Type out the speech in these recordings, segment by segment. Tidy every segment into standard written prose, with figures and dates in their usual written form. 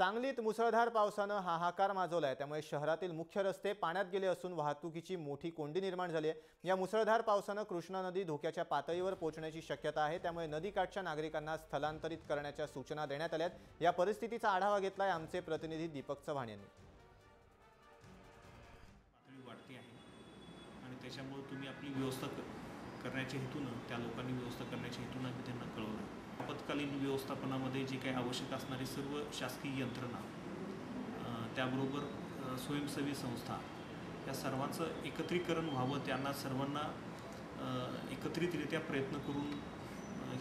सांगलीत मुसळधार पावसानं हाहाकार माजवलाय। त्यामुळे शहरातील मुख्य रस्ते पाण्यात गेले असून वाहतुकीची मोठी कोंडी निर्माण झाली आहे। या मुसळधार पावसानं कृष्णा नदी धोक्याच्या पातळीवर पोहोचण्याची शक्यता आहे। त्यामुळे नदीकाठच्या नागरिकांना स्थलांतरित करण्याच्या सूचना देण्यात आल्यात। या परिस्थितीचा आढावा घेतलाय आमचे प्रतिनिधी दीपक चव्हाण यांनी। पातळी वाढते आहे आणि त्याच्यामुळे तुम्ही आपली व्यवस्था करण्याच्या हेतूने त्या लोकांनी व्यवस्था करण्याच्या हेतूने आम्ही त्यांना कळवलं। आपत्कालीन व्यवस्थापनामध्ये जे काही आवश्यक असणारी सर्व शासकीय यंत्रणा त्याबरोबर स्वयंसेवी संस्था या सर्वांचं एकत्रीकरण व्हावं, त्यांना सर्वांना एकत्रितरित्या प्रयत्न करून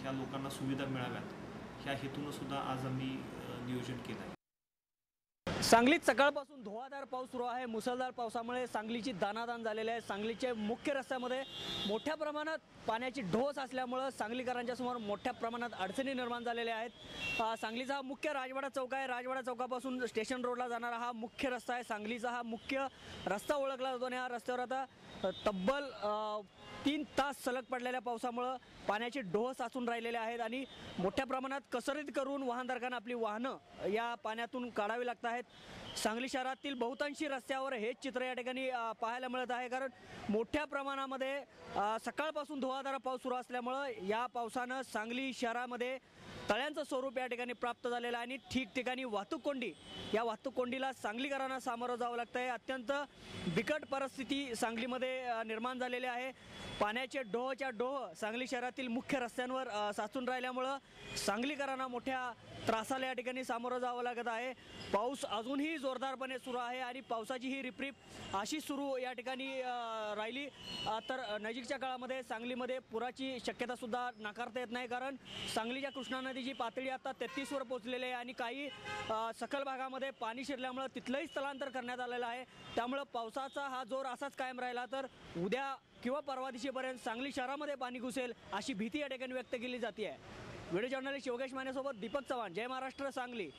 ह्या लोकांना सुविधा मिळाव्यात ह्या हेतूने सुद्धा आज आम्ही नियोजन केलं आहे। सांगलीत सकाळपासून धुवाधार पाऊस सुरू आहे। मुसळधार पावसामुळे सांगलीची दाणादाण झालेली आहे। सांगलीचे मुख्य रस्त्यामध्ये मोठ्या प्रमाणात पाण्याची ढोस असल्यामुळे सांगलीकरांच्या समोर मोठ्या प्रमाणात अडचणी निर्माण झालेल्या आहेत। सांगलीचा हा मुख्य राजवाडा चौक आहे। राजवाडा चौकापासून स्टेशन रोडला जाणारा हा मुख्य रस्ता आहे। सांगलीचा हा मुख्य रस्ता ओळखला जातो आणि या रस्त्यावर आता तब्बल 3 तास सलग पडलेल्या पावसामुळे पाण्याचे ढोस साचून राहिलेले आहेत आणि मोठ्या प्रमाणात कसरत करून वाहनधारकांना आपली वाहनं या पाण्यातून काढावी लागत आहेत। सांगली शहरातील बहुतांशी रस्त्यावर हेच चित्र या ठिकाणी पाहायला मिळत आहे, कारण मोठ्या प्रमाणामध्ये सकाळपासून धुवाधार पाऊस सुरू असल्यामुळे या पावसानं सांगली शहरामध्ये तळ्यांचं स्वरूप या ठिकाणी प्राप्त झालेलं आहे आणि ठिकठिकाणी वाहतूक कोंडी, या वाहतूक कोंडीला सांगलीकरांना सामोरं जावं लागतं आहे। अत्यंत बिकट परिस्थिती सांगलीमध्ये निर्माण झालेली आहे। पाण्याचे डोहच्या डोह सांगली शहरातील मुख्य रस्त्यांवर साचून राहिल्यामुळं सांगलीकरांना मोठ्या त्रासाला या ठिकाणी सामोरं जावं लागत आहे। पाऊस अजूनही जोरदारपणे सुरू आहे आणि पावसाची ही रिपरिप अशी सुरू या ठिकाणी राहिली तर नजीकच्या काळामध्ये सांगलीमध्ये पुराची शक्यता सुद्धा नाकारता येत नाही, कारण सांगलीच्या कृष्णा नदीची पातळी आता 33 वर पोहोचलेली आहे आणि काही सखल भागामध्ये पाणी शिरल्यामुळे तिथलंही स्थलांतर करण्यात आलेलं आहे। त्यामुळे पावसाचा हा जोर असाच कायम राहिला तर उद्या किंवा परवा दिवशीपर्यंत सांगली शहरामध्ये पाणी घुसेल अशी भीती या ठिकाणी व्यक्त केली जाते आहे। व्हिडिओ जर्नलिस्ट योगेश मानेसोबत दीपक चव्हाण, जय महाराष्ट्र, सांगली।